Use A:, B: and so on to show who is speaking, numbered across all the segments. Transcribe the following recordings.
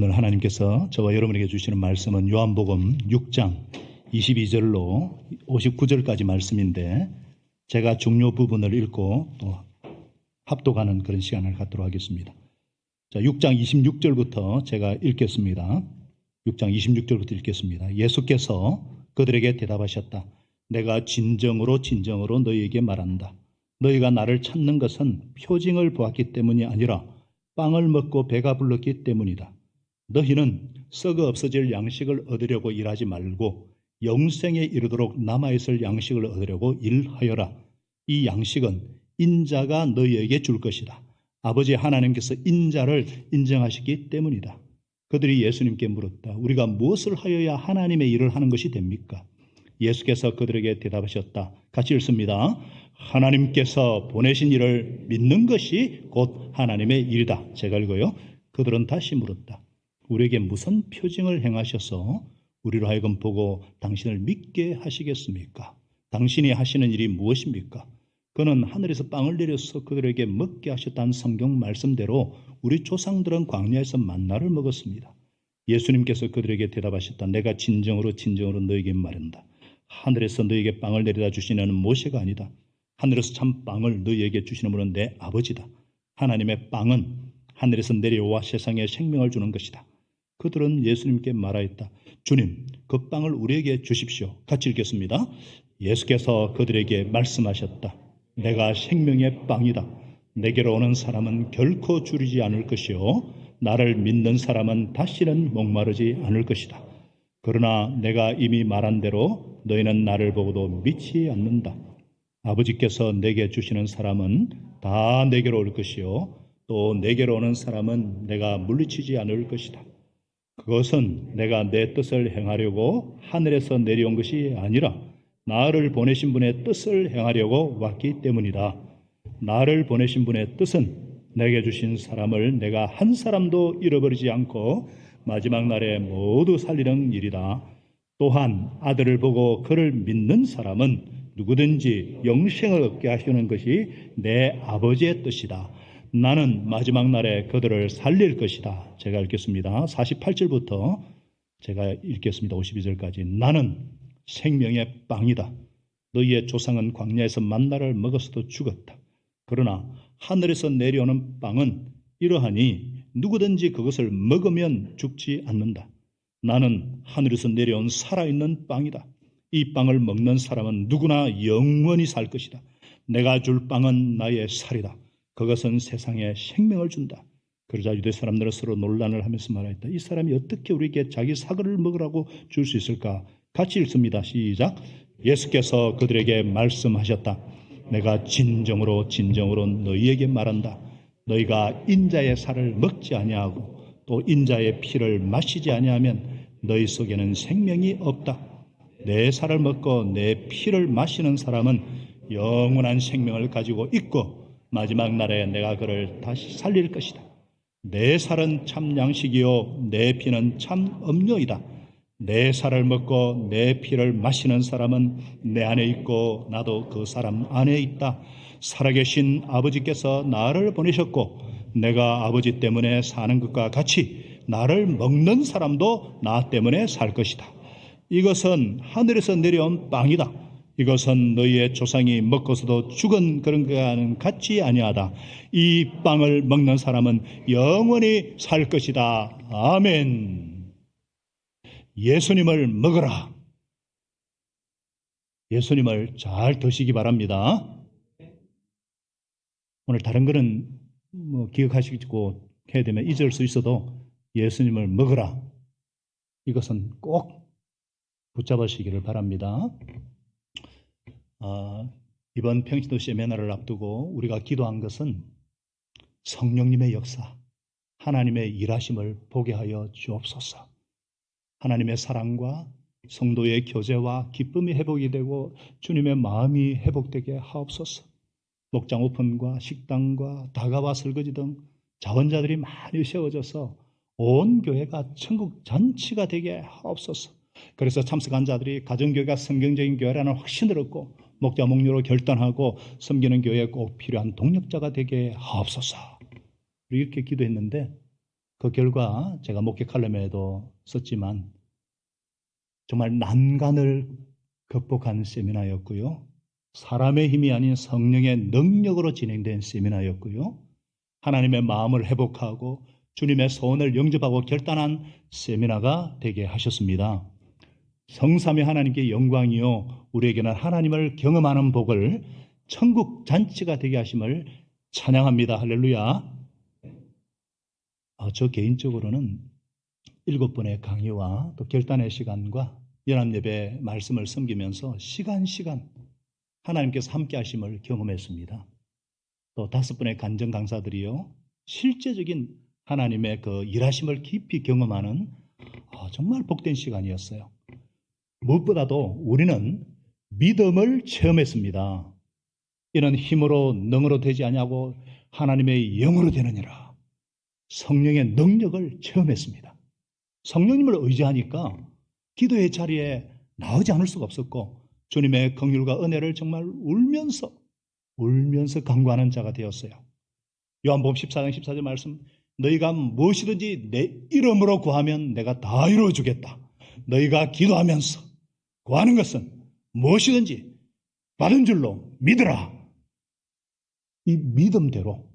A: 오늘 하나님께서 저와 여러분에게 주시는 말씀은 요한복음 6장 22절로 59절까지 말씀인데, 제가 중요 부분을 읽고 또 합독하는 그런 시간을 갖도록 하겠습니다. 자, 6장 26절부터 제가 읽겠습니다. 6장 26절부터 읽겠습니다. 예수께서 그들에게 대답하셨다. 내가 진정으로 너희에게 말한다. 너희가 나를 찾는 것은 표징을 보았기 때문이 아니라 빵을 먹고 배가 불렀기 때문이다. 너희는 썩어 없어질 양식을 얻으려고 일하지 말고 영생에 이르도록 남아있을 양식을 얻으려고 일하여라. 이 양식은 인자가 너희에게 줄 것이다. 아버지 하나님께서 인자를 인정하시기 때문이다. 그들이 예수님께 물었다. 우리가 무엇을 하여야 하나님의 일을 하는 것이 됩니까? 예수께서 그들에게 대답하셨다. 같이 읽습니다. 하나님께서 보내신 일을 믿는 것이 곧 하나님의 일이다. 제가 읽어요. 그들은 다시 물었다. 우리에게 무슨 표징을 행하셔서 우리로 하여금 보고 당신을 믿게 하시겠습니까? 당신이 하시는 일이 무엇입니까? 그는 하늘에서 빵을 내려서 그들에게 먹게 하셨다는 성경 말씀대로 우리 조상들은 광야에서 만나를 먹었습니다. 예수님께서 그들에게 대답하셨다. 내가 진정으로 너희에게 말한다. 하늘에서 너희에게 빵을 내려다 주시는 이는 모세가 아니다. 하늘에서 참 빵을 너희에게 주시는 분은 내 아버지다. 하나님의 빵은 하늘에서 내려와 세상에 생명을 주는 것이다. 그들은 예수님께 말하였다. 주님, 그 빵을 우리에게 주십시오. 같이 읽겠습니다. 예수께서 그들에게 말씀하셨다. 내가 생명의 빵이다. 내게로 오는 사람은 결코 줄이지 않을 것이요 나를 믿는 사람은 다시는 목마르지 않을 것이다. 그러나 내가 이미 말한 대로 너희는 나를 보고도 믿지 않는다. 아버지께서 내게 주시는 사람은 다 내게로 올 것이요 또 내게로 오는 사람은 내가 물리치지 않을 것이다. 그것은 내가 내 뜻을 행하려고 하늘에서 내려온 것이 아니라 나를 보내신 분의 뜻을 행하려고 왔기 때문이다. 나를 보내신 분의 뜻은 내게 주신 사람을 내가 한 사람도 잃어버리지 않고 마지막 날에 모두 살리는 일이다. 또한 아들을 보고 그를 믿는 사람은 누구든지 영생을 얻게 하시는 것이 내 아버지의 뜻이다. 나는 마지막 날에 그들을 살릴 것이다. 제가 읽겠습니다. 48절부터 제가 읽겠습니다. 52절까지. 나는 생명의 빵이다. 너희의 조상은 광야에서 만나를 먹었어도 죽었다. 그러나 하늘에서 내려오는 빵은 이러하니 누구든지 그것을 먹으면 죽지 않는다. 나는 하늘에서 내려온 살아있는 빵이다. 이 빵을 먹는 사람은 누구나 영원히 살 것이다. 내가 줄 빵은 나의 살이다. 그것은 세상에 생명을 준다. 그러자 유대 사람들은 서로 논란을 하면서 말했다. 이 사람이 어떻게 우리에게 자기 사글을 먹으라고 줄 수 있을까? 같이 읽습니다. 시작. 예수께서 그들에게 말씀하셨다. 내가 진정으로 너희에게 말한다. 너희가 인자의 살을 먹지 아니하고 또 인자의 피를 마시지 아니하면 너희 속에는 생명이 없다. 내 살을 먹고 내 피를 마시는 사람은 영원한 생명을 가지고 있고 마지막 날에 내가 그를 다시 살릴 것이다. 내 살은 참 양식이요 내 피는 참 음료이다. 내 살을 먹고 내 피를 마시는 사람은 내 안에 있고 나도 그 사람 안에 있다. 살아계신 아버지께서 나를 보내셨고 내가 아버지 때문에 사는 것과 같이 나를 먹는 사람도 나 때문에 살 것이다. 이것은 하늘에서 내려온 빵이다. 이것은 너희의 조상이 먹고서도 죽은 그런 것과는 같지 아니하다. 이 빵을 먹는 사람은 영원히 살 것이다. 아멘. 예수님을 먹으라. 예수님을 잘 드시기 바랍니다. 오늘 다른 거는 기억하시고 해야 되면 잊을 수 있어도 예수님을 먹으라. 이것은 꼭 붙잡으시기를 바랍니다. 이번 평신도 세미나를 앞두고 우리가 기도한 것은 성령님의 역사, 하나님의 일하심을 보게 하여 주옵소서. 하나님의 사랑과 성도의 교제와 기쁨이 회복이 되고 주님의 마음이 회복되게 하옵소서. 목장 오픈과 식당과 다가와 설거지 등 자원자들이 많이 세워져서 온 교회가 천국 잔치가 되게 하옵소서. 그래서 참석한 자들이 가정교회가 성경적인 교회라는 확신을 얻고 목자 목료로 결단하고 섬기는 교회에 꼭 필요한 동력자가 되게 하옵소서. 이렇게 기도했는데 그 결과 제가 목회 칼럼에도 썼지만 정말 난간을 극복한 세미나였고요. 사람의 힘이 아닌 성령의 능력으로 진행된 세미나였고요. 하나님의 마음을 회복하고 주님의 소원을 영접하고 결단한 세미나가 되게 하셨습니다. 성삼위 하나님께 영광이요 우리에게는 하나님을 경험하는 복을 천국 잔치가 되게 하심을 찬양합니다. 할렐루야. 저 개인적으로는 7번의 강의와 또 결단의 시간과 연합예배 말씀을 섬기면서 시간 하나님께서 함께 하심을 경험했습니다. 또 5번의 간증 강사들이요 실제적인 하나님의 그 일하심을 깊이 경험하는 정말 복된 시간이었어요. 무엇보다도 우리는 믿음을 체험했습니다. 이는 힘으로 능으로 되지 아니하고 하나님의 영으로 되느니라. 성령의 능력을 체험했습니다. 성령님을 의지하니까 기도의 자리에 나오지 않을 수가 없었고 주님의 긍휼과 은혜를 정말 울면서 간구하는 자가 되었어요. 요한복음 14장 14절 말씀, 너희가 무엇이든지 내 이름으로 구하면 내가 다 이루어주겠다. 너희가 기도하면서 구하는 것은 무엇이든지 받은 줄로 믿으라. 이 믿음대로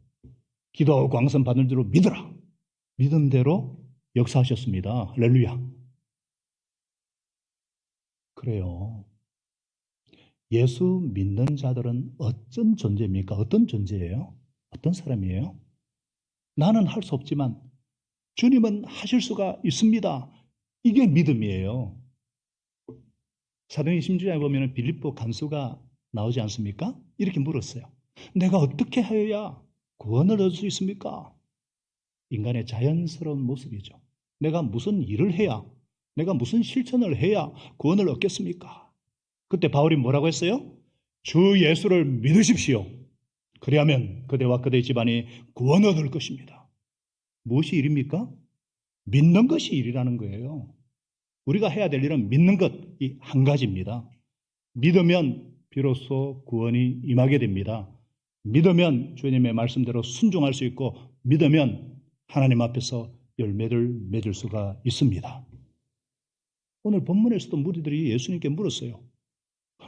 A: 기도하고 광선 받은 줄로 믿으라. 믿음대로 역사하셨습니다. 할렐루야. 그래요. 예수 믿는 자들은 어떤 존재입니까? 어떤 존재예요? 어떤 사람이에요? 나는 할 수 없지만 주님은 하실 수가 있습니다. 이게 믿음이에요. 사도행 16장에 보면 빌립보 간수가 나오지 않습니까? 이렇게 물었어요. 내가 어떻게 하여야 구원을 얻을 수 있습니까? 인간의 자연스러운 모습이죠. 내가 무슨 일을 해야, 내가 무슨 실천을 해야 구원을 얻겠습니까? 그때 바울이 뭐라고 했어요? 주 예수를 믿으십시오. 그리하면 그대와 그대 집안이 구원 얻을 것입니다. 무엇이 일입니까? 믿는 것이 일이라는 거예요. 우리가 해야 될 일은 믿는 것, 이 한 가지입니다. 믿으면 비로소 구원이 임하게 됩니다. 믿으면 주님의 말씀대로 순종할 수 있고 믿으면 하나님 앞에서 열매를 맺을 수가 있습니다. 오늘 본문에서도 무리들이 예수님께 물었어요.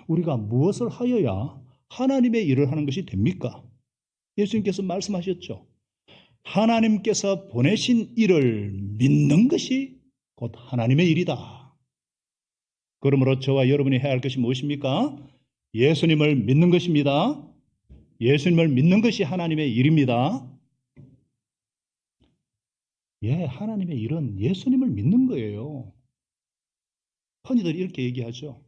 A: 우리가 무엇을 하여야 하나님의 일을 하는 것이 됩니까? 예수님께서 말씀하셨죠. 하나님께서 보내신 일을 믿는 것이 곧 하나님의 일이다. 그러므로 저와 여러분이 해야 할 것이 무엇입니까? 예수님을 믿는 것입니다. 예수님을 믿는 것이 하나님의 일입니다. 하나님의 일은 예수님을 믿는 거예요. 흔히들 이렇게 얘기하죠.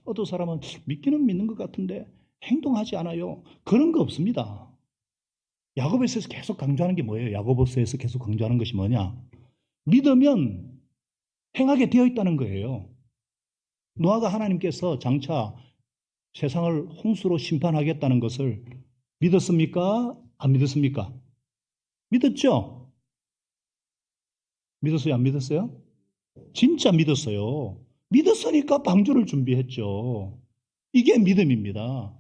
A: 어떤 사람은 믿기는 믿는 것 같은데 행동하지 않아요. 그런 거 없습니다. 야고보서에서 계속 강조하는 게 뭐예요? 야고보서에서 계속 강조하는 것이 뭐냐? 믿으면 행하게 되어 있다는 거예요. 노아가 하나님께서 장차 세상을 홍수로 심판하겠다는 것을 믿었습니까? 안 믿었습니까? 믿었죠? 믿었어요? 안 믿었어요? 진짜 믿었어요. 믿었으니까 방주를 준비했죠. 이게 믿음입니다.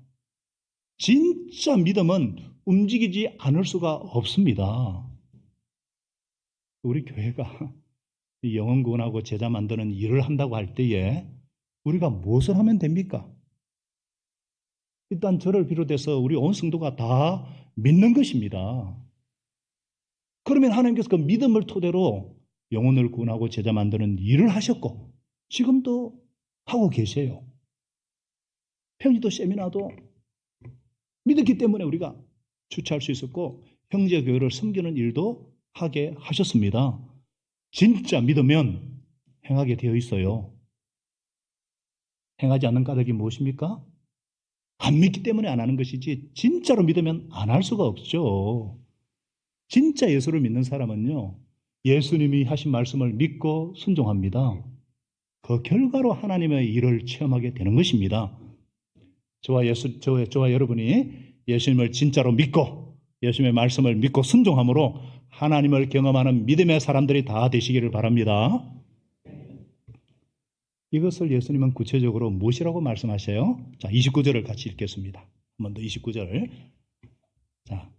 A: 진짜 믿음은 움직이지 않을 수가 없습니다. 우리 교회가 영혼 구원하고 제자 만드는 일을 한다고 할 때에 우리가 무엇을 하면 됩니까? 일단 저를 비롯해서 우리 온 성도가 다 믿는 것입니다. 그러면 하나님께서 그 믿음을 토대로 영혼을 구원하고 제자 만드는 일을 하셨고 지금도 하고 계세요. 평지도 세미나도 믿었기 때문에 우리가 주최할 수 있었고 형제교회를 섬기는 일도 하게 하셨습니다. 진짜 믿으면 행하게 되어 있어요. 행하지 않는 까닭이 무엇입니까? 안 믿기 때문에 안 하는 것이지 진짜로 믿으면 안 할 수가 없죠. 진짜 예수를 믿는 사람은요. 예수님이 하신 말씀을 믿고 순종합니다. 그 결과로 하나님의 일을 체험하게 되는 것입니다. 저와 여러분이 예수님을 진짜로 믿고 예수님의 말씀을 믿고 순종함으로 하나님을 경험하는 믿음의 사람들이 다 되시기를 바랍니다. 이것을 예수님은 구체적으로 무엇이라고 말씀하세요? 자, 29절을 같이 읽겠습니다. 한 번 더 29절. 자,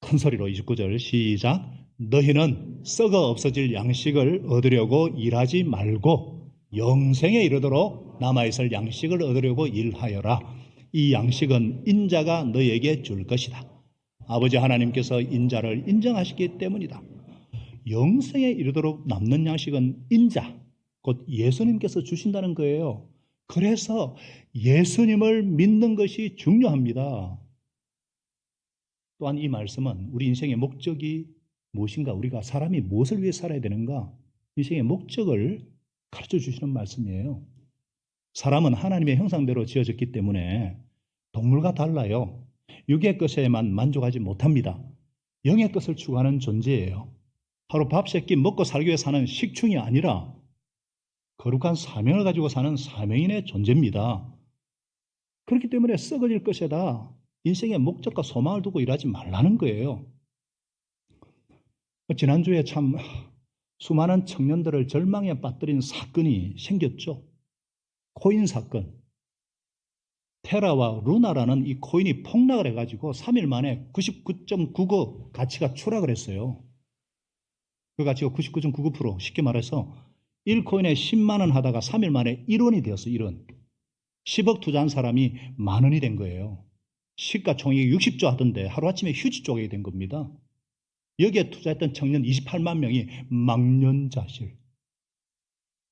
A: 큰 소리로 29절 시작. 너희는 썩어 없어질 양식을 얻으려고 일하지 말고 영생에 이르도록 남아있을 양식을 얻으려고 일하여라. 이 양식은 인자가 너희에게 줄 것이다. 아버지 하나님께서 인자를 인정하시기 때문이다. 영생에 이르도록 남는 양식은 인자, 곧 예수님께서 주신다는 거예요. 그래서 예수님을 믿는 것이 중요합니다. 또한 이 말씀은 우리 인생의 목적이 무엇인가, 우리가 사람이 무엇을 위해 살아야 되는가, 인생의 목적을 가르쳐 주시는 말씀이에요. 사람은 하나님의 형상대로 지어졌기 때문에 동물과 달라요. 육의 것에만 만족하지 못합니다. 영의 것을 추구하는 존재예요. 하루 밥 세 끼 먹고 살기 위해 사는 식충이 아니라 거룩한 사명을 가지고 사는 사명인의 존재입니다. 그렇기 때문에 썩어질 것에다 인생의 목적과 소망을 두고 일하지 말라는 거예요. 지난주에 참 수많은 청년들을 절망에 빠뜨린 사건이 생겼죠. 코인 사건. 테라와 루나라는 이 코인이 폭락을 해가지고 3일 만에 99.99 가치가 추락을 했어요. 그 가치가 99.99%, 쉽게 말해서 1코인에 10만 원 하다가 3일 만에 1원이 되었어요. 1원. 10억 투자한 사람이 만 원이 된 거예요. 시가총액이 60조 하던데 하루아침에 휴지 쪼개게 된 겁니다. 여기에 투자했던 청년 28만 명이 망년자실.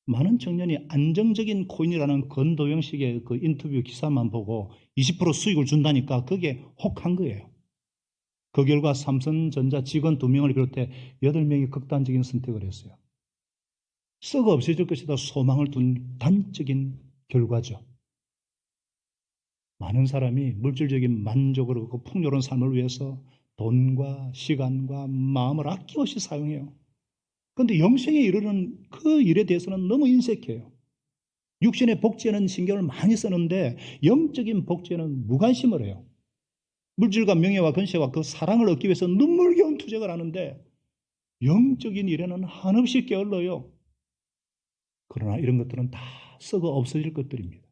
A: 많은 청년이 안정적인 코인이라는 건도형식의 그 인터뷰 기사만 보고 20% 수익을 준다니까 그게 혹한 거예요. 그 결과 삼성전자 직원 2명을 비롯해 8명이 극단적인 선택을 했어요. 썩어 없어질 것이다 소망을 둔 단적인 결과죠. 많은 사람이 물질적인 만족을 얻고 풍요로운 삶을 위해서 돈과 시간과 마음을 아낌없이 사용해요. 그런데 영생에 이르는 그 일에 대해서는 너무 인색해요. 육신의 복지에는 신경을 많이 쓰는데 영적인 복지에는 무관심을 해요. 물질과 명예와 권세와 그 사랑을 얻기 위해서 눈물겨운 투쟁을 하는데 영적인 일에는 한없이 게을러요. 그러나 이런 것들은 다 썩어 없어질 것들입니다.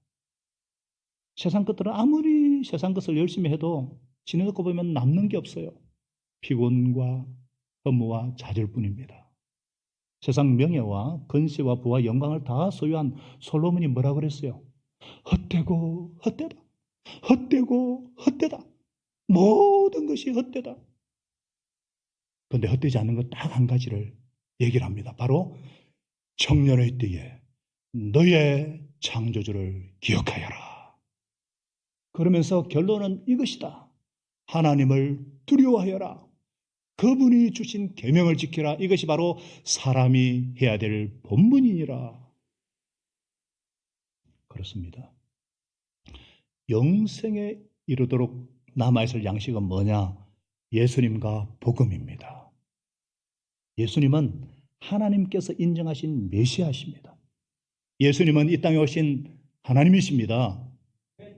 A: 세상 것들은 아무리 세상 것을 열심히 해도 지내놓고 보면 남는 게 없어요. 피곤과 허무와 좌절뿐입니다. 세상 명예와 건세와 부와 영광을 다 소유한 솔로몬이 뭐라 그랬어요? 헛되고 헛되다. 헛되고 헛되다. 모든 것이 헛되다. 그런데 헛되지 않는 것 딱 한 가지를 얘기를 합니다. 바로 청년의 때에 너의 창조주를 기억하여라. 그러면서 결론은 이것이다. 하나님을 두려워하여라. 그분이 주신 계명을 지키라. 이것이 바로 사람이 해야 될 본분이니라. 그렇습니다. 영생에 이르도록 남아있을 양식은 뭐냐? 예수님과 복음입니다. 예수님은 하나님께서 인정하신 메시아십니다. 예수님은 이 땅에 오신 하나님이십니다.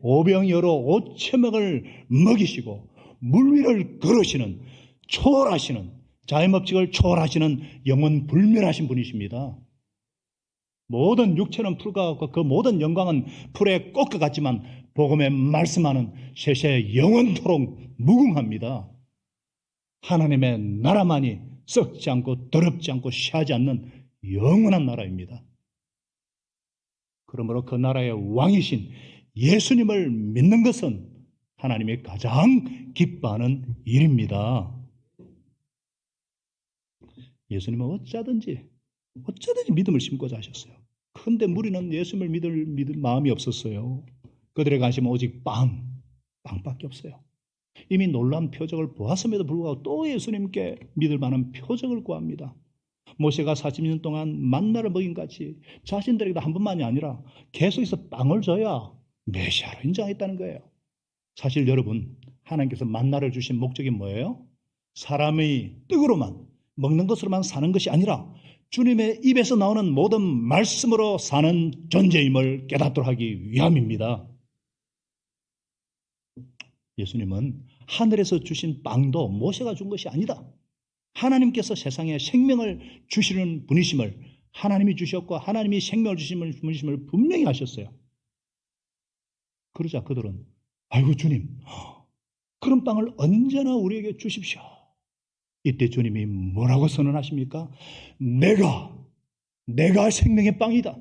A: 오병이어로 5천명을 먹이시고 물 위를 걸으시는 초월하시는 자연법칙을 초월하시는 영원 불멸하신 분이십니다. 모든 육체는 풀과 같고 그 모든 영광은 풀의 꽃과 같지만 복음에 말씀하는 셋의 영원토록 무궁합니다. 하나님의 나라만이 썩지 않고 더럽지 않고 쉬하지 않는 영원한 나라입니다. 그러므로 그 나라의 왕이신 예수님을 믿는 것은 하나님이 가장 기뻐하는 일입니다. 예수님은 어쩌든지 믿음을 심고자 하셨어요. 그런데 무리는 예수님을 믿을 마음이 없었어요. 그들의 관심은 오직 빵밖에 없어요. 이미 놀라운 표적을 보았음에도 불구하고 또 예수님께 믿을 만한 표적을 구합니다. 모세가 40년 동안 만나를 먹인 같이 자신들에게도 한 번만이 아니라 계속해서 빵을 줘야 메시아로 인정했다는 거예요. 사실 여러분, 하나님께서 만나를 주신 목적이 뭐예요? 사람의 떡으로만 먹는 것으로만 사는 것이 아니라 주님의 입에서 나오는 모든 말씀으로 사는 존재임을 깨닫도록 하기 위함입니다. 예수님은 하늘에서 주신 빵도 모세가 준 것이 아니다. 하나님께서 세상에 생명을 주시는 분이심을 하나님이 주셨고 하나님이 생명을 주시는 분이심을 분명히 하셨어요. 그러자 그들은 아이고 주님, 그런 빵을 언제나 우리에게 주십시오. 이때 주님이 뭐라고 선언하십니까? 내가 생명의 빵이다.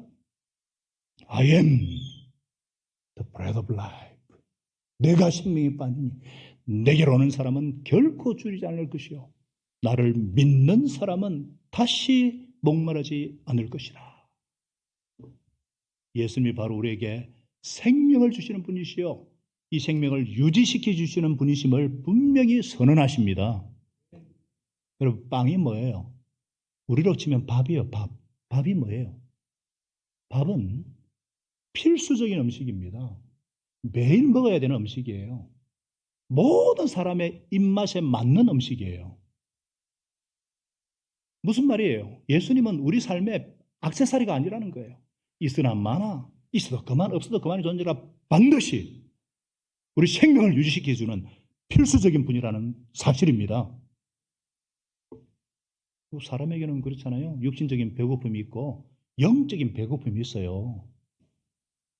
A: I am the bread of life. 내가 생명의 빵이니 내게로 오는 사람은 결코 줄이지 않을 것이요 나를 믿는 사람은 다시 목마르지 않을 것이다. 예수님이 바로 우리에게 생명을 주시는 분이시요 이 생명을 유지시켜 주시는 분이심을 분명히 선언하십니다. 여러분, 빵이 뭐예요? 우리로 치면 밥이에요. 밥이 뭐예요? 밥은 필수적인 음식입니다. 매일 먹어야 되는 음식이에요. 모든 사람의 입맛에 맞는 음식이에요. 무슨 말이에요? 예수님은 우리 삶의 액세서리가 아니라는 거예요. 있으나 마나, 있어도 그만, 없어도 그만의 존재가 반드시 우리 생명을 유지시켜주는 필수적인 분이라는 사실입니다. 사람에게는 그렇잖아요. 육신적인 배고픔이 있고 영적인 배고픔이 있어요.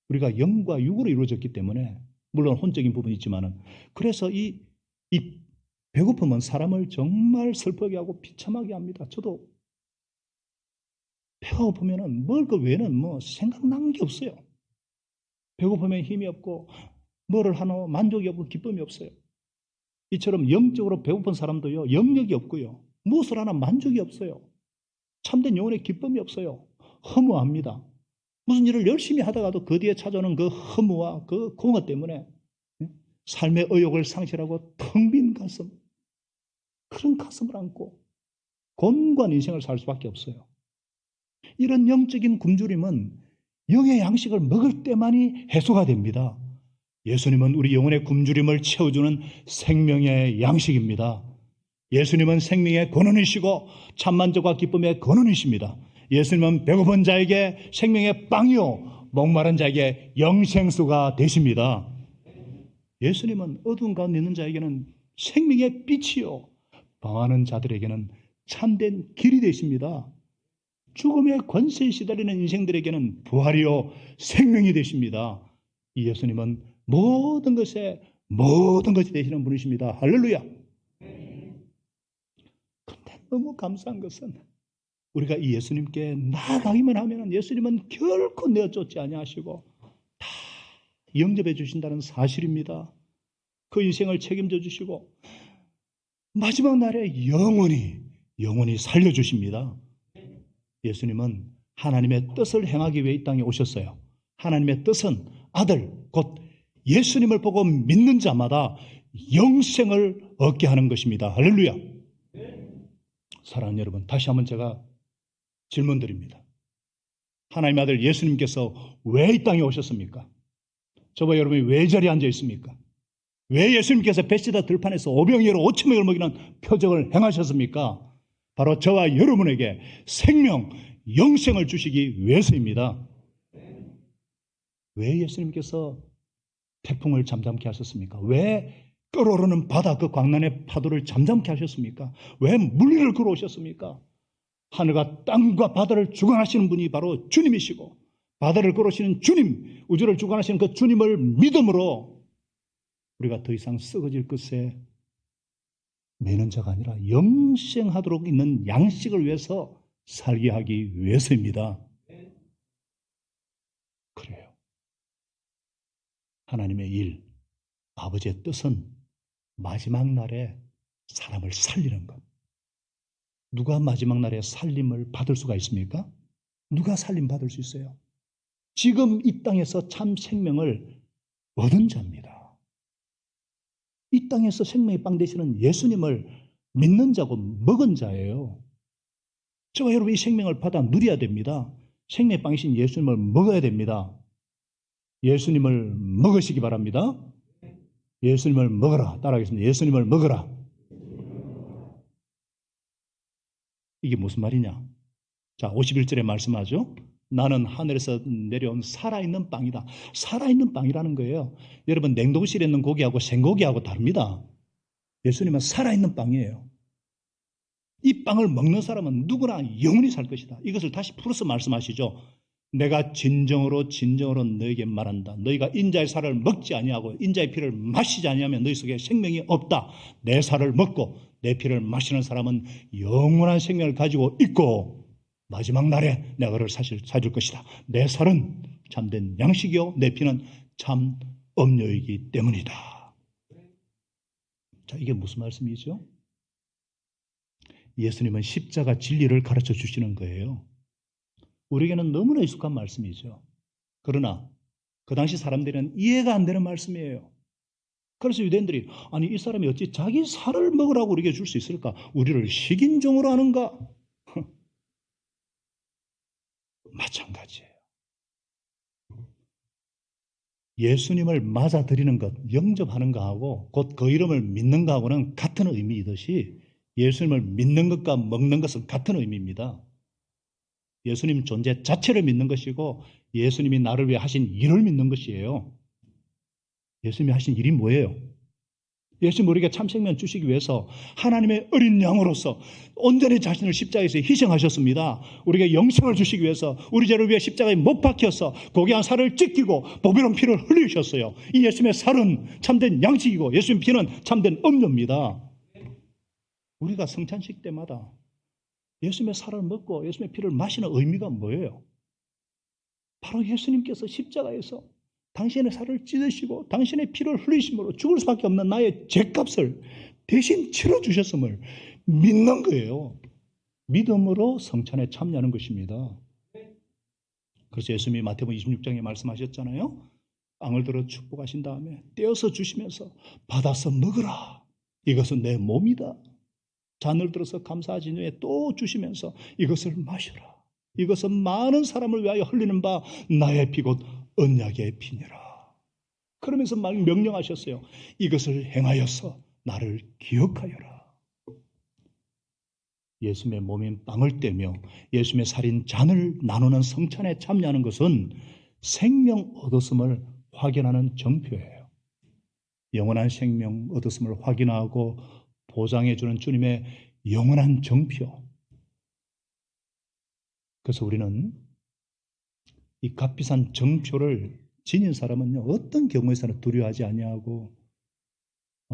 A: 우리가 영과 육으로 이루어졌기 때문에 물론 혼적인 부분이 있지만은 그래서 이 배고픔은 사람을 정말 슬프게 하고 비참하게 합니다. 저도 배가 고프면은 먹을 것 외에는 뭐 생각나는 게 없어요. 배고프면 힘이 없고 뭐를 하나 만족이 없고 기쁨이 없어요. 이처럼 영적으로 배고픈 사람도요, 영역이 없고요. 무엇을 하나 만족이 없어요. 참된 영혼의 기쁨이 없어요. 허무합니다. 무슨 일을 열심히 하다가도 그 뒤에 찾아오는 그 허무와 그 공허 때문에 삶의 의욕을 상실하고 텅 빈 가슴, 그런 가슴을 안고 곤고한 인생을 살 수밖에 없어요. 이런 영적인 굶주림은 영의 양식을 먹을 때만이 해소가 됩니다. 예수님은 우리 영혼의 굶주림을 채워주는 생명의 양식입니다. 예수님은 생명의 근원이시고 참만족과 기쁨의 근원이십니다. 예수님은 배고픈 자에게 생명의 빵이요 목마른 자에게 영생수가 되십니다. 예수님은 어두운 가운데 있는 자에게는 생명의 빛이요 방황하는 자들에게는 참된 길이 되십니다. 죽음의 권세에 시달리는 인생들에게는 부활이요 생명이 되십니다. 이 예수님은 모든 것이 되시는 분이십니다. 할렐루야. 그런데 너무 감사한 것은 우리가 이 예수님께 나아가기만 하면 예수님은 결코 내어쫓지 아니하시고 다 영접해 주신다는 사실입니다. 그 인생을 책임져 주시고 마지막 날에 영원히 살려주십니다. 예수님은 하나님의 뜻을 행하기 위해 이 땅에 오셨어요. 하나님의 뜻은 아들 곧 예수님을 보고 믿는 자마다 영생을 얻게 하는 것입니다. 할렐루야. 사랑하는 여러분, 다시 한번 제가 질문 드립니다. 하나님의 아들 예수님께서 왜 이 땅에 오셨습니까? 저와 여러분이 왜 자리에 앉아 있습니까? 왜 예수님께서 베시다 들판에서 오병이어로 5,000명을 먹이는 표적을 행하셨습니까? 바로 저와 여러분에게 생명, 영생을 주시기 위해서입니다. 왜 예수님께서 태풍을 잠잠케 하셨습니까? 왜 끓어오르는 바다 그 광란의 파도를 잠잠케 하셨습니까? 왜 물리를 걸어오셨습니까? 하늘과 땅과 바다를 주관하시는 분이 바로 주님이시고 바다를 걸어오시는 주님, 우주를 주관하시는 그 주님을 믿음으로 우리가 더 이상 썩어질 것에 매는 자가 아니라 영생하도록 있는 양식을 위해서 살게 하기 위해서입니다. 그래요. 하나님의 일, 아버지의 뜻은 마지막 날에 사람을 살리는 것. 누가 마지막 날에 살림을 받을 수가 있습니까? 누가 살림 받을 수 있어요? 지금 이 땅에서 참 생명을 얻은 자입니다. 이 땅에서 생명의 빵 되시는 예수님을 믿는 자고 먹은 자예요. 저와 여러분 이 생명을 받아 누려야 됩니다. 생명의 빵이신 예수님을 먹어야 됩니다. 예수님을 먹으시기 바랍니다. 예수님을 먹어라. 따라하겠습니다. 예수님을 먹어라. 이게 무슨 말이냐? 자, 51절에 말씀하죠. 나는 하늘에서 내려온 살아있는 빵이다. 살아있는 빵이라는 거예요. 여러분 냉동실에 있는 고기하고 생고기하고 다릅니다. 예수님은 살아있는 빵이에요. 이 빵을 먹는 사람은 누구나 영원히 살 것이다. 이것을 다시 풀어서 말씀하시죠. 내가 진정으로 너에게 말한다. 너희가 인자의 살을 먹지 아니하고 인자의 피를 마시지 아니하면 너희 속에 생명이 없다. 내 살을 먹고 내 피를 마시는 사람은 영원한 생명을 가지고 있고 마지막 날에 내가 그를 사줄 것이다. 내 살은 참된 양식이요 내 피는 참 음료이기 때문이다. 자, 이게 무슨 말씀이죠? 예수님은 십자가 진리를 가르쳐 주시는 거예요. 우리에게는 너무나 익숙한 말씀이죠. 그러나 그 당시 사람들은 이해가 안 되는 말씀이에요. 그래서 유대인들이 아니 이 사람이 어찌 자기 살을 먹으라고 우리에게 줄 수 있을까? 우리를 식인종으로 하는가? 마찬가지예요. 예수님을 맞아들이는 것, 영접하는 것하고 곧 그 이름을 믿는 것하고는 같은 의미이듯이 예수님을 믿는 것과 먹는 것은 같은 의미입니다. 예수님 존재 자체를 믿는 것이고 예수님이 나를 위해 하신 일을 믿는 것이에요. 예수님이 하신 일이 뭐예요? 예수님 우리에게 참 생명 주시기 위해서 하나님의 어린 양으로서 온전히 자신을 십자가에서 희생하셨습니다. 우리에게 영생을 주시기 위해서 우리 죄를 위해 십자가에 못 박혀서 고귀한 살을 찢기고 보배로운 피를 흘리셨어요. 이 예수님의 살은 참된 양식이고 예수님 피는 참된 음료입니다. 우리가 성찬식 때마다 예수님의 살을 먹고 예수님의 피를 마시는 의미가 뭐예요? 바로 예수님께서 십자가에서 당신의 살을 찢으시고 당신의 피를 흘리심으로 죽을 수밖에 없는 나의 죄값을 대신 치러주셨음을 믿는 거예요. 믿음으로 성찬에 참여하는 것입니다. 그래서 예수님이 마태복음 26장에 말씀하셨잖아요. 빵을 들어 축복하신 다음에 떼어서 주시면서 받아서 먹으라. 이것은 내 몸이다. 잔을 들어서 감사하신 후에 또 주시면서 이것을 마셔라. 이것은 많은 사람을 위하여 흘리는 바 나의 피 곧 언약의 피니라. 그러면서 막 명령하셨어요. 이것을 행하여서 나를 기억하여라. 예수님의 몸인 빵을 떼며 예수님의 살인 잔을 나누는 성찬에 참여하는 것은 생명 얻었음을 확인하는 정표예요. 영원한 생명 얻었음을 확인하고 보장해 주는 주님의 영원한 정표. 그래서 우리는 이 값비싼 정표를 지닌 사람은요, 어떤 경우에서는 두려워하지 아니하고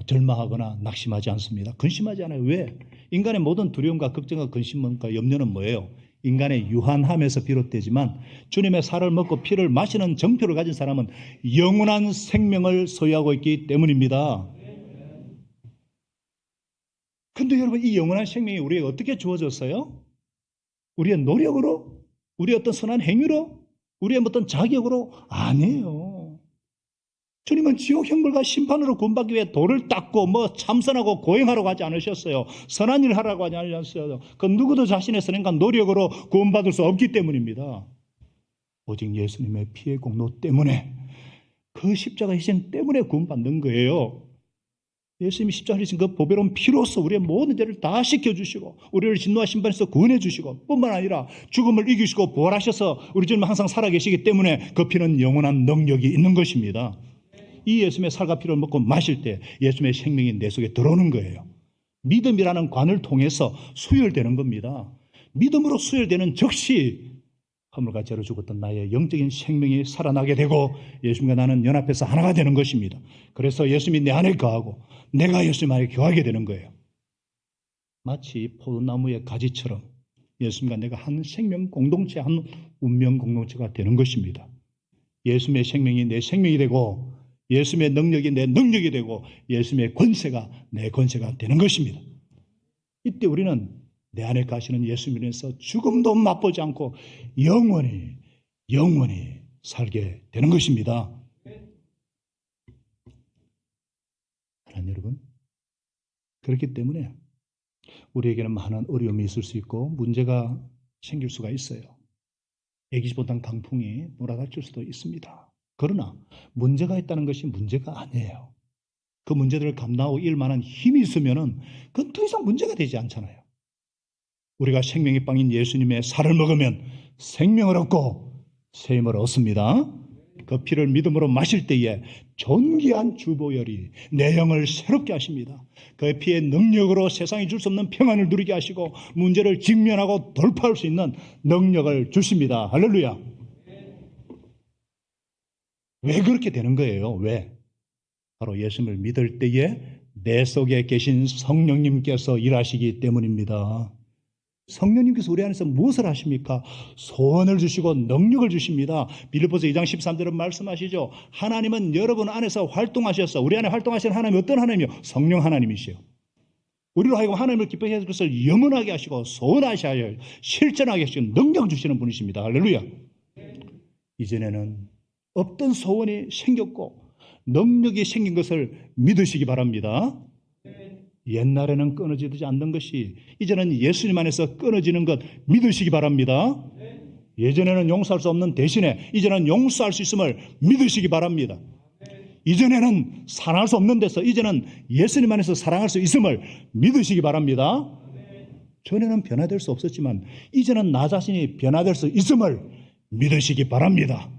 A: 절망하거나 낙심하지 않습니다. 근심하지 않아요. 왜? 인간의 모든 두려움과 걱정과 근심과 염려는 뭐예요? 인간의 유한함에서 비롯되지만 주님의 살을 먹고 피를 마시는 정표를 가진 사람은 영원한 생명을 소유하고 있기 때문입니다. 근데 여러분, 이 영원한 생명이 우리에게 어떻게 주어졌어요? 우리의 노력으로? 우리의 어떤 선한 행위로? 우리의 어떤 자격으로? 아니에요. 주님은 지옥 형벌과 심판으로 구원받기 위해 돌을 닦고 참선하고 고행하라고 하지 않으셨어요. 선한 일 하라고 하지 않으셨어요. 그 누구도 자신의 선행과 노력으로 구원받을 수 없기 때문입니다. 오직 예수님의 피의 공로 때문에, 그 십자가 희생 때문에 구원받는 거예요. 예수님이 십자가를 지신 그 보배로운 피로서 우리의 모든 죄를 다 씻겨주시고 우리를 진노와 심판에서 구원해 주시고 뿐만 아니라 죽음을 이기시고 부활하셔서 우리 주님은 항상 살아계시기 때문에 그 피는 영원한 능력이 있는 것입니다. 이 예수님의 살과 피를 먹고 마실 때 예수님의 생명이 내 속에 들어오는 거예요. 믿음이라는 관을 통해서 수혈되는 겁니다. 믿음으로 수혈되는 즉시 허물과 죄로 죽었던 나의 영적인 생명이 살아나게 되고 예수님과 나는 연합해서 하나가 되는 것입니다. 그래서 예수님이 내 안에 거하고 내가 예수님 안에 거하게 되는 거예요. 마치 포도나무의 가지처럼 예수님과 내가 한 생명 공동체, 한 운명 공동체가 되는 것입니다. 예수님의 생명이 내 생명이 되고 예수님의 능력이 내 능력이 되고 예수님의 권세가 내 권세가 되는 것입니다. 이때 우리는 내 안에 가시는 예수님에서 죽음도 맛보지 않고 영원히 살게 되는 것입니다. 하나님 여러분, 그렇기 때문에 우리에게는 많은 어려움이 있을 수 있고 문제가 생길 수가 있어요. 예기치 못한 강풍이 몰아닥칠 수도 있습니다. 그러나 문제가 있다는 것이 문제가 아니에요. 그 문제들을 감당하고 이길 만한 힘이 있으면은 그건 더 이상 문제가 되지 않잖아요. 우리가 생명의 빵인 예수님의 살을 먹으면 생명을 얻고 새 힘을 얻습니다. 그 피를 믿음으로 마실 때에 존귀한 주보혈이 내 영을 새롭게 하십니다. 그 피의 능력으로 세상이 줄 수 없는 평안을 누리게 하시고 문제를 직면하고 돌파할 수 있는 능력을 주십니다. 할렐루야. 왜 그렇게 되는 거예요? 왜? 바로 예수님을 믿을 때에 내 속에 계신 성령님께서 일하시기 때문입니다. 성령님께서 우리 안에서 무엇을 하십니까? 소원을 주시고 능력을 주십니다. 빌립보서 2장 13절은 말씀하시죠. 하나님은 여러분 안에서 활동하셔서 우리 안에 활동하시는 하나님이 어떤 하나님이요? 성령 하나님이시요. 우리로 하여금 하나님을 기쁘게 해서 그것을 영원하게 하시고 소원하게 하여 실천하게 하시고 능력 주시는 분이십니다. 할렐루야. 이전에는 없던 소원이 생겼고 능력이 생긴 것을 믿으시기 바랍니다. 옛날에는 끊어지지 않는 것이 이제는 예수님 안에서 끊어지는 것 믿으시기 바랍니다. 예전에는 용서할 수 없는 대신에 이제는 용서할 수 있음을 믿으시기 바랍니다. 이전에는 사랑할 수 없는 데서 이제는 예수님 안에서 사랑할 수 있음을 믿으시기 바랍니다. 전에는 변화될 수 없었지만 이제는 나 자신이 변화될 수 있음을 믿으시기 바랍니다.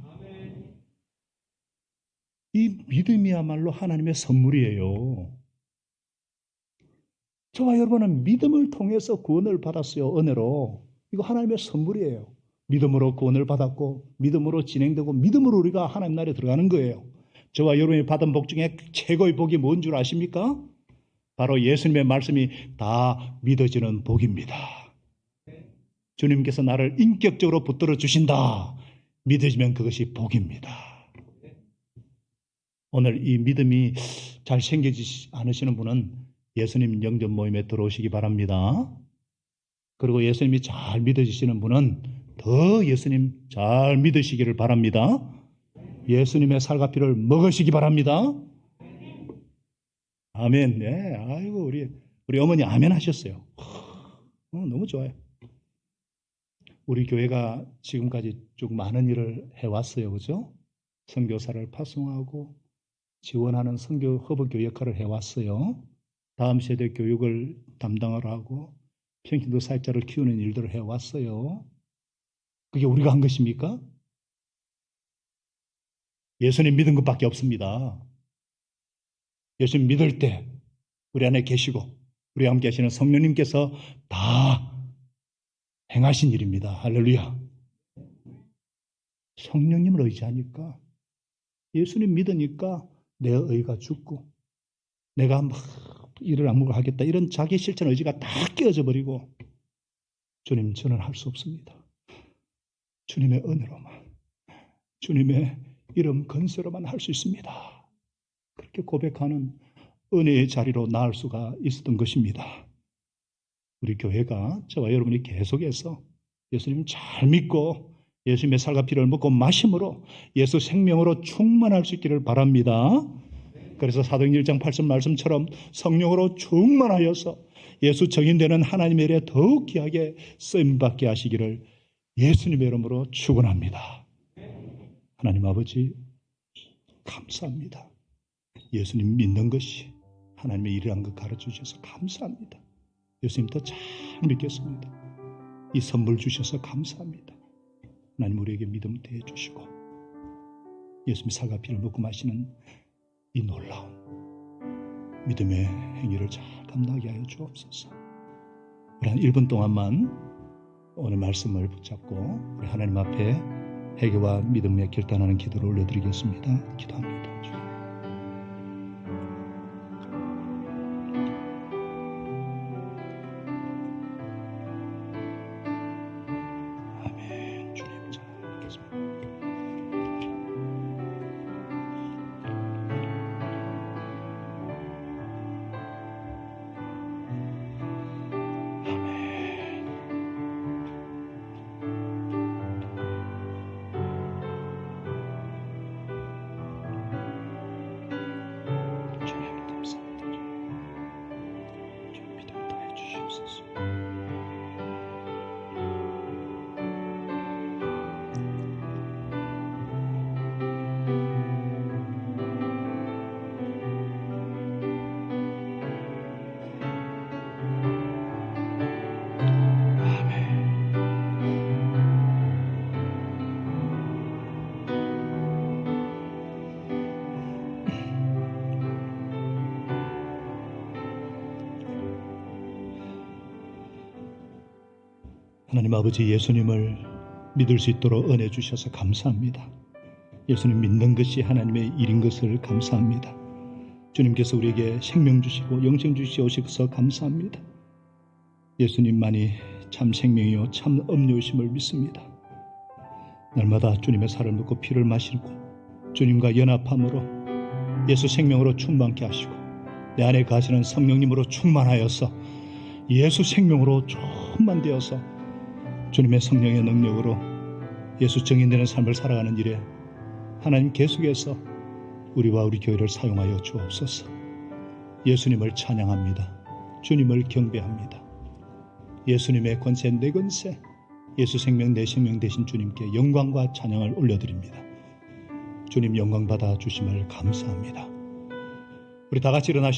A: 이 믿음이야말로 하나님의 선물이에요. 저와 여러분은 믿음을 통해서 구원을 받았어요. 은혜로. 이거 하나님의 선물이에요. 믿음으로 구원을 받았고 믿음으로 진행되고 믿음으로 우리가 하나님 나라에 들어가는 거예요. 저와 여러분이 받은 복 중에 최고의 복이 뭔 줄 아십니까? 바로 예수님의 말씀이 다 믿어지는 복입니다. 주님께서 나를 인격적으로 붙들어 주신다. 믿어지면 그것이 복입니다. 오늘 이 믿음이 잘 생기지 않으시는 분은 예수님 영접 모임에 들어오시기 바랍니다. 그리고 예수님이 잘 믿어지시는 분은 더 예수님 잘 믿으시기를 바랍니다. 예수님의 살과 피를 먹으시기 바랍니다. 아멘. 네, 아이고 우리 어머니 아멘 하셨어요. 너무 좋아요. 우리 교회가 지금까지 쭉 많은 일을 해왔어요, 그죠? 선교사를 파송하고 지원하는 선교 허브교 역할을 해왔어요. 다음 세대 교육을 담당하러 하고 평신도 사역자를 키우는 일들을 해왔어요. 그게 우리가 한 것입니까? 예수님 믿은 것밖에 없습니다. 예수님 믿을 때 우리 안에 계시고 우리 함께 하시는 성령님께서 다 행하신 일입니다. 할렐루야. 성령님을 의지하니까 예수님 믿으니까 내 의가 죽고 내가 막 일을 악물고 하겠다 이런 자기 실천 의지가 다 깨어져 버리고 주님 저는 할 수 없습니다. 주님의 은혜로만 주님의 이름 건세로만 할 수 있습니다. 그렇게 고백하는 은혜의 자리로 나을 수가 있었던 것입니다. 우리 교회가 저와 여러분이 계속해서 예수님 잘 믿고 예수님의 살과 피를 먹고 마심으로 예수 생명으로 충만할 수 있기를 바랍니다. 그래서 사도행전 1장 8절 말씀처럼 성령으로 충만하여서 예수 정인되는 하나님의 일에 더욱 귀하게 쓰임받게 하시기를 예수님의 이름으로 축원합니다. 하나님 아버지 감사합니다. 예수님 믿는 것이 하나님의 일이라는 것 가르쳐 주셔서 감사합니다. 예수님 더 잘 믿겠습니다. 이 선물 주셔서 감사합니다. 하나님 우리에게 믿음 대해 주시고 예수님 살과 피를 먹고 마시는 이 놀라운 믿음의 행위를 잘 감당하게 하여 주옵소서. 우리 한 1분 동안만 오늘 말씀을 붙잡고 우리 하나님 앞에 회개와 믿음의 결단하는 기도를 올려드리겠습니다. 기도합니다. 아멘. 주님 잘 믿겠습니다. 하나님 아버지 예수님을 믿을 수 있도록 은혜 주셔서 감사합니다. 예수님 믿는 것이 하나님의 일인 것을 감사합니다. 주님께서 우리에게 생명 주시고 영생 주시옵소서 감사합니다. 예수님만이 참 생명이요 참 음료이심을 믿습니다. 날마다 주님의 살을 먹고 피를 마시고 주님과 연합함으로 예수 생명으로 충만케 하시고 내 안에 가시는 성령님으로 충만하여서 예수 생명으로 충만되어서 주님의 성령의 능력으로 예수 증인되는 삶을 살아가는 일에 하나님 계속해서 우리와 우리 교회를 사용하여 주옵소서. 예수님을 찬양합니다. 주님을 경배합니다. 예수님의 권세 내 권세, 예수 생명 내 생명 되신 주님께 영광과 찬양을 올려드립니다. 주님 영광 받아 주심을 감사합니다. 우리 다 같이 일어나시